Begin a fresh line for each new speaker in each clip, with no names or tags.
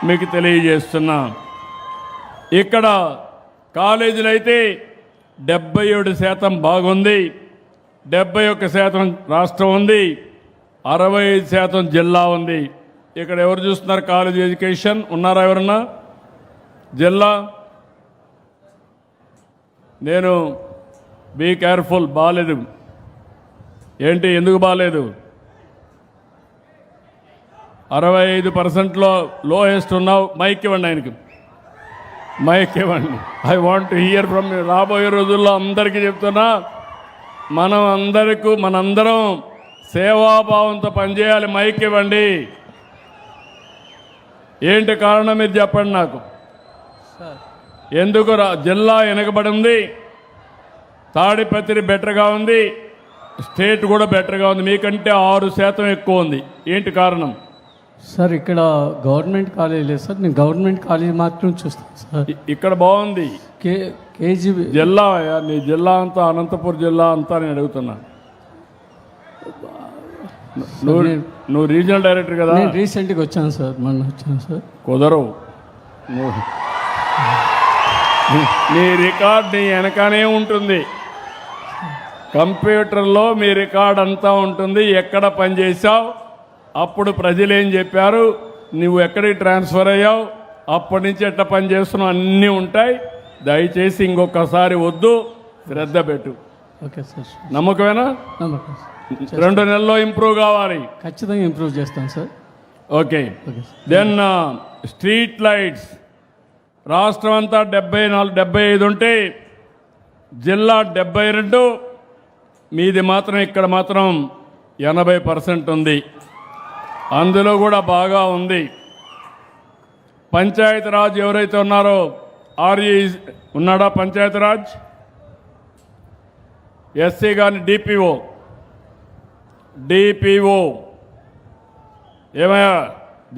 మీకు తెలియజేస్తున్నా. ఇక్కడ కాలేజీలు అయితే 77% బాగుంది, 71% రాష్ట్రం ఉంది, 65% జిల్లా ఉంది. ఇక్కడ ఎవరు చూస్తున్నారు కాలేజ్ ఎడ్యుకేషన్? ఉన్నారా ఎవరన్నా? జిల్లా నేను బీ కేర్ఫుల్, బాగాలేదు. ఏంటి, ఎందుకు బాగాలేదు? 65%లో లోయెస్ట్ ఉన్నావు. మైక్ ఇవ్వండి, ఆయనకి మైక్ ఇవ్వండి. I want to hear from you. రాబోయే రోజుల్లో అందరికీ చెప్తున్నా, మనందరం సేవాభావంతో పనిచేయాలి. మైక్ ఇవ్వండి. ఏంటి కారణం మీరు చెప్పండి నాకు. ఎందుకు జిల్లా వెనకబడి ఉంది, తాడిపత్రి బెటర్గా ఉంది, స్టేట్ కూడా బెటర్గా ఉంది, మీకంటే 6% ఎక్కువ ఉంది. ఏంటి కారణం?
సార్ ఇక్కడ గవర్నమెంట్ కాలేజ్ లేదు సార్, నేను గవర్నమెంట్ కాలేజ్ మాత్రం చూస్తాను సార్.
ఇక్కడ బాగుంది.
కేజీబీ
జిల్లా, నీ జిల్లా అంతా అనంతపురం జిల్లా అంతా నేను అడుగుతున్నా. నువ్వు రీజనల్ డైరెక్టర్ కదా?
నేను రీసెంట్గా వచ్చాను సార్, మొన్న వచ్చాను సార్.
కుదరవు. నీ రికార్డ్ నీ వెనకనే ఉంటుంది, కంప్యూటర్లో మీ రికార్డ్ అంతా ఉంటుంది. ఎక్కడ పనిచేసావు, అప్పుడు ప్రజలు ఏం చెప్పారు, నువ్వు ఎక్కడికి ట్రాన్స్ఫర్ అయ్యావు, అప్పటి నుంచి ఎట్లా పనిచేస్తున్నావు, అన్నీ ఉంటాయి. దయచేసి ఇంకొకసారి వద్దు, శ్రద్ధ పెట్టు.
Okay sir.
నమ్మకమేనా?
నమ్మకం.
2 నెలల్లో ఇంప్రూవ్ కావాలి.
ఖచ్చితంగా ఇంప్రూవ్ చేస్తాను sir.
Okay. Then street lights రాష్ట్రం అంతా 74-75 ఉంటే జిల్లా 72, మీది మాత్రం ఇక్కడ మాత్రం 80% ఉంది. అందులో కూడా బాగా ఉంది. పంచాయతీరాజ్ ఎవరైతే ఉన్నారో, ఆర్ఈ ఉన్నాడా పంచాయతీరాజ్? ఎస్సీ కానీ డిపిఓ ఏమయ్యా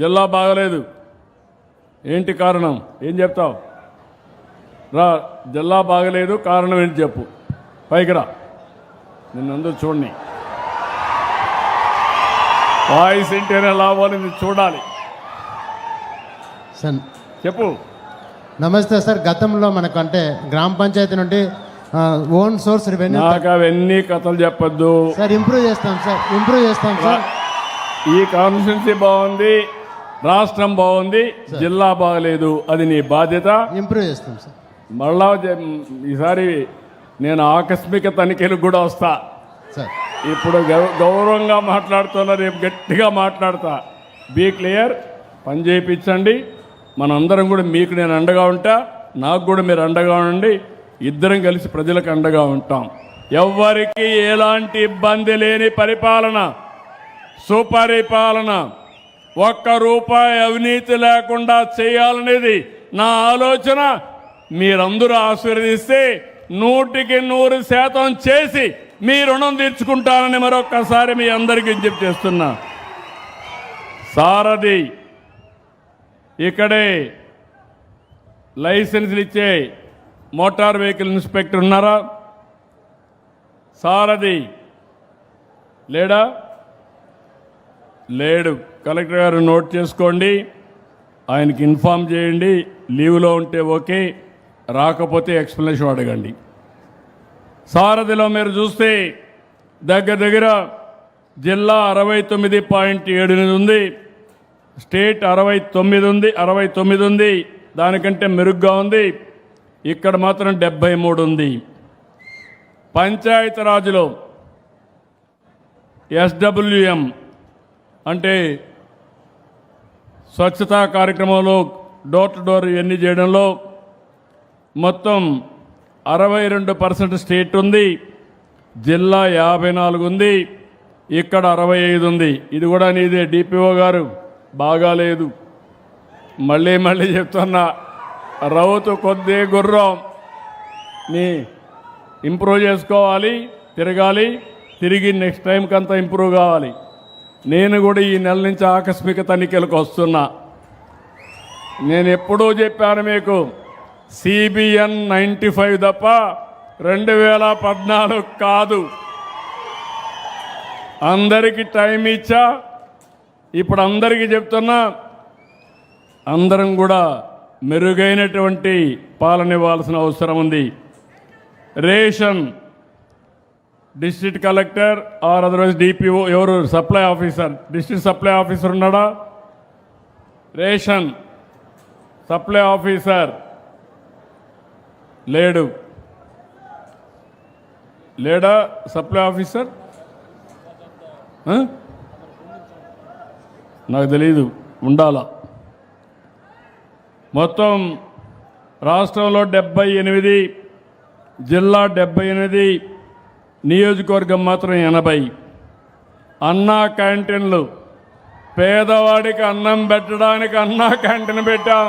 జిల్లా బాగలేదు, ఏంటి కారణం? ఏం చెప్తావు? రా, జిల్లా బాగలేదు, కారణం ఏంటి చెప్పు. పైకి రా, నిన్నందరూ చూడండి. వాయిస్ ఇంటేనే లాభాలు చూడాలి.
సార్
చెప్పు.
నమస్తే సార్. గతంలో మనకు అంటే గ్రామ పంచాయతీ నుండి ఓన్ సోర్స్ రెవెన్యూ.
నాకు అవన్నీ కథలు చెప్పొద్దు
సార్. ఇంప్రూవ్ చేస్తాం సార్.
ఈ కాన్స్టిట్యున్సీ బాగుంది, రాష్ట్రం బాగుంది, జిల్లా బాగలేదు, అది నీ బాధ్యత.
ఇంప్రూవ్ చేస్తాం సార్.
మళ్ళా ఈసారి నేను ఆకస్మిక తనిఖీలకు కూడా వస్తా
సార్.
ఇప్పుడు గౌరవంగా మాట్లాడుతున్నా, రేపు గట్టిగా మాట్లాడతా. Be clear. పని చేయించండి. మనందరం కూడా మీకు నేను అండగా ఉంటా, నాకు కూడా మీరు అండగా ఉండండి. ఇద్దరం కలిసి ప్రజలకు అండగా ఉంటాం. ఎవ్వరికి ఎలాంటి ఇబ్బంది లేని పరిపాలన, సుపరిపాలన, ₹1 అవినీతి లేకుండా చేయాలనేది నా ఆలోచన. మీరందరూ ఆశీర్వదిస్తే 100% చేసి మీ రుణం తీర్చుకుంటానని మరొక్కసారి మీ అందరికీ విజ్ఞప్తి చేస్తున్నా. సారథి ఇక్కడే లైసెన్సులు ఇచ్చే మోటార్ వెహికల్ ఇన్స్పెక్టర్ ఉన్నారా? సారథి లేడా? లేడు. కలెక్టర్ గారు నోట్ చేసుకోండి, ఆయనకి ఇన్ఫామ్ చేయండి. లీవ్లో ఉంటే ఓకే, రాకపోతే ఎక్స్ప్లెనేషన్ అడగండి. సారథిలో మీరు చూస్తే దగ్గర జిల్లా 69.78 ఉంది, స్టేట్ 69 ఉంది, దానికంటే మెరుగ్గా ఉంది. ఇక్కడ మాత్రం 73 ఉంది. పంచాయతీరాజ్లో SWM అంటే స్వచ్ఛతా కార్యక్రమంలో డోర్ టు డోర్ ఇవన్నీ చేయడంలో మొత్తం 62% స్టేట్ ఉంది, జిల్లా 54 ఉంది, ఇక్కడ 65 ఉంది. ఇది కూడా నీదే డిపిఓ గారు, బాగాలేదు. మళ్ళీ చెప్తున్నా, రౌతు కొద్ది గుర్రం, నీ ఇంప్రూవ్ చేసుకోవాలి, తిరిగి నెక్స్ట్ టైంకి అంతా ఇంప్రూవ్ కావాలి. నేను కూడా ఈ నెల నుంచి ఆకస్మిక తనిఖీలకు వస్తున్నా. నేను ఎప్పుడూ చెప్పాను మీకు, CBN 95 తప్ప 2014 కాదు. అందరికీ టైం ఇచ్చా. ఇప్పుడు అందరికీ చెప్తున్నా, అందరం కూడా మెరుగైనటువంటి పాలన ఇవ్వాల్సిన అవసరం ఉంది. Ration district collector or otherwise DPO ఎవరు supply officer, district supply officer ఉన్నాడా? రేషన్ సప్లై ఆఫీసర్ లేడా సప్లై ఆఫీసర్? నాకు తెలీదు, ఉండాలా. మొత్తం రాష్ట్రంలో 78, జిల్లా 78, నియోజకవర్గం మాత్రం 80. అన్నా క్యాంటీన్లు, పేదవాడికి అన్నం పెట్టడానికి అన్నా క్యాంటీన్ పెట్టాం.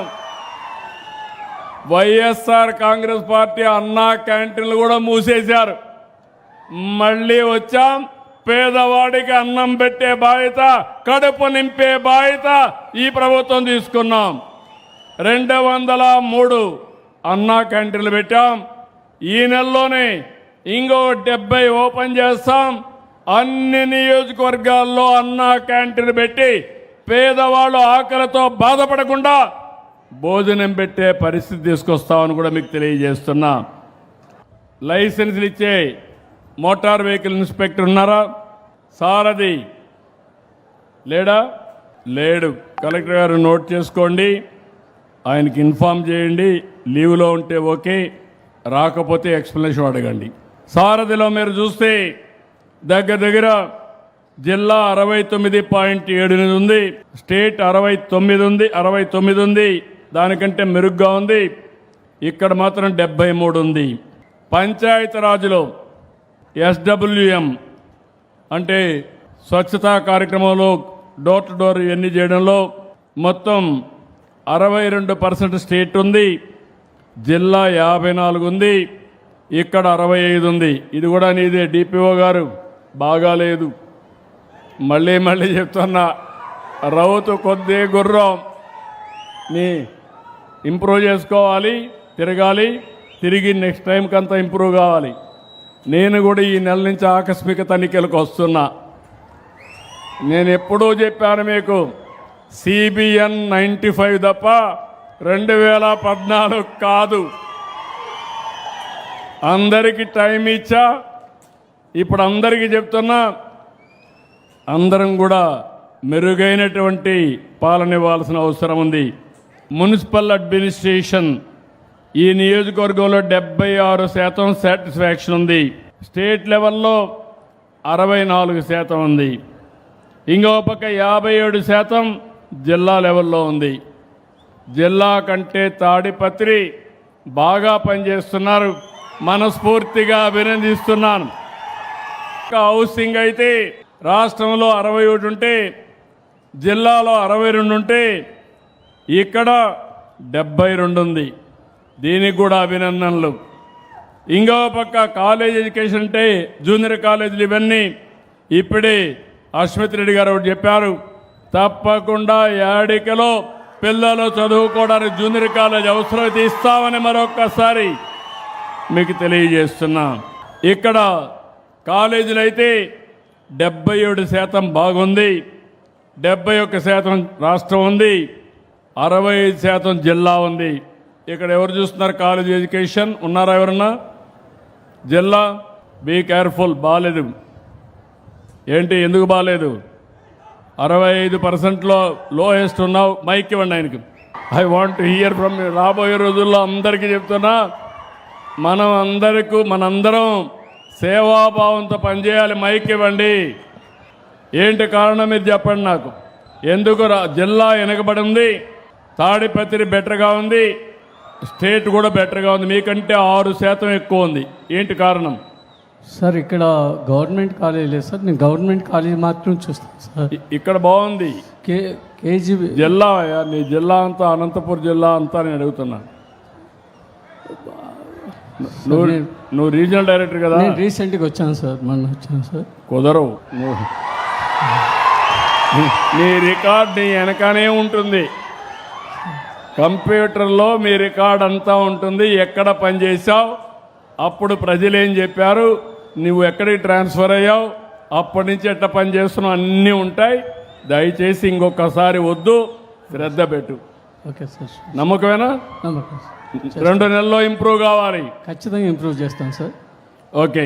వైఎస్ఆర్ కాంగ్రెస్ పార్టీ అన్నా క్యాంటీన్లు కూడా మూసేశారు. మళ్ళీ వచ్చాం, పేదవాడికి అన్నం పెట్టే బాధ్యత, కడుపు నింపే బాధ్యత ఈ ప్రభుత్వం తీసుకున్నాం. 203 అన్నా క్యాంటీన్లు పెట్టాం. ఈ నెలలోనే ఇంకో 70 ఓపెన్ చేస్తాం. అన్ని నియోజకవర్గాల్లో అన్నా క్యాంటీన్ పెట్టి పేదవాళ్ళు ఆకలితో బాధపడకుండా భోజనం పెట్టే పరిస్థితి తీసుకొస్తామని కూడా మీకు తెలియజేస్తున్నా. లైసెన్సులు ఇచ్చే మోటార్ వెహికల్ ఇన్స్పెక్టర్ ఉన్నారా? సారథి లేడు. కలెక్టర్ గారు నోట్ చేసుకోండి, ఆయనకి ఇన్ఫామ్ చేయండి. లీవ్లో ఉంటే ఓకే, రాకపోతే ఎక్స్ప్లెనేషన్ అడగండి. సారథిలో మీరు చూస్తే దగ్గర జిల్లా 69.7 ఉంది, స్టేట్ 69 ఉంది, దానికంటే మెరుగ్గా ఉంది. ఇక్కడ మాత్రం 73 ఉంది. పంచాయతీరాజ్లో SWM అంటే స్వచ్ఛతా కార్యక్రమంలో డోర్ టు డోర్ ఇవన్నీ చేయడంలో మొత్తం 62% స్టేట్ ఉంది, జిల్లా 54 ఉంది, ఇక్కడ 65 ఉంది. ఇది కూడా నీదే డిపిఓ గారు, బాగాలేదు. మళ్ళీ చెప్తున్నా, రౌతు కొద్ది గుర్రం నీ ఇంప్రూవ్ చేసుకోవాలి, తిరిగి నెక్స్ట్ టైంకి అంతా ఇంప్రూవ్ కావాలి. నేను కూడా ఈ నెల నుంచి ఆకస్మిక తనిఖీలకు వస్తున్నా. నేను ఎప్పుడూ చెప్పాను మీకు, CBN 95 తప్ప 2014 కాదు. అందరికీ టైం ఇచ్చా, ఇప్పుడు అందరికీ చెప్తున్నా, అందరం కూడా మెరుగైనటువంటి పాలన ఇవ్వాల్సిన అవసరం ఉంది. మున్సిపల్ అడ్మినిస్ట్రేషన్ ఈ నియోజకవర్గంలో 76% సాటిస్ఫాక్షన్ ఉంది. స్టేట్ లెవెల్లో 64% ఉంది. ఇంకో పక్క 57% జిల్లా లెవెల్లో ఉంది. జిల్లా కంటే తాడిపత్రి బాగా పనిచేస్తున్నారు, మనస్ఫూర్తిగా అభినందిస్తున్నాను. హౌసింగ్ అయితే రాష్ట్రంలో 61 ఉంటే, జిల్లాలో 62 ఉంటే, ఇక్కడ 72 ఉంది. దీనికి కూడా అభినందనలు. ఇంకో పక్క కాలేజ్ ఎడ్యుకేషన్ అంటే జూనియర్ కాలేజీలు ఇవన్నీ ఇప్పుడే అశ్వత్ రెడ్డి గారు చెప్పారు, తప్పకుండా ఏడికలో పిల్లలు చదువుకోవడానికి జూనియర్ కాలేజ్ అవసరమైతే ఇస్తామని మరొక్కసారి మీకు తెలియజేస్తున్నా. ఇక్కడ కాలేజీలు అయితే 77% బాగుంది, 71% రాష్ట్రం ఉంది, 65% జిల్లా ఉంది. ఇక్కడ ఎవరు చూస్తున్నారు? కాలేజ్ ఎడ్యుకేషన్ ఉన్నారా ఎవరన్నా? జిల్లా బీ కేర్ఫుల్, బాగాలేదు. ఏంటి, ఎందుకు బాగాలేదు? 65%లో లోయెస్ట్ ఉన్నావు. మైక్ ఇవ్వండి ఆయనకి. I want to hear from you. రాబోయే రోజుల్లో అందరికీ చెప్తున్నా, మనందరం సేవాభావంతో పనిచేయాలి. మైక్ ఇవ్వండి. ఏంటి కారణం మీరు చెప్పండి నాకు. ఎందుకు జిల్లా వెనకబడి ఉంది, తాడిపత్రి బెటర్గా ఉంది, స్టేట్ కూడా బెటర్గా ఉంది, మీకంటే 6% ఎక్కువ ఉంది. ఏంటి కారణం?
సార్ ఇక్కడ గవర్నమెంట్ కాలేజ్ లేదు సార్, నేను గవర్నమెంట్ కాలేజ్ మాత్రం చూస్తాను సార్.
ఇక్కడ బాగుంది.
కేజీబీ
జిల్లా, నీ జిల్లా అంతా అనంతపురం జిల్లా అంతా నేను అడుగుతున్నా. నువ్వు రీజనల్ డైరెక్టర్ కదా?
నేను రీసెంట్గా వచ్చాను సార్, మొన్న వచ్చాను సార్.
కుదరవు. నీ రికార్డ్ నీ వెనకనే ఉంటుంది, కంప్యూటర్లో మీ రికార్డ్ అంతా ఉంటుంది. ఎక్కడ పనిచేసావు, అప్పుడు ప్రజలు ఏం చెప్పారు, నువ్వు ఎక్కడికి ట్రాన్స్ఫర్ అయ్యావు, అప్పటి నుంచి ఎట్లా పనిచేస్తున్నావు, అన్నీ ఉంటాయి. దయచేసి ఇంకొకసారి వద్దు, శ్రద్ధ పెట్టు.
ఓకే సార్
నమ్మకమేనా?
నమ్మకం.
2 నెలల్లో ఇంప్రూవ్ కావాలి.
ఖచ్చితంగా ఇంప్రూవ్ చేస్తాను సార్.
ఓకే.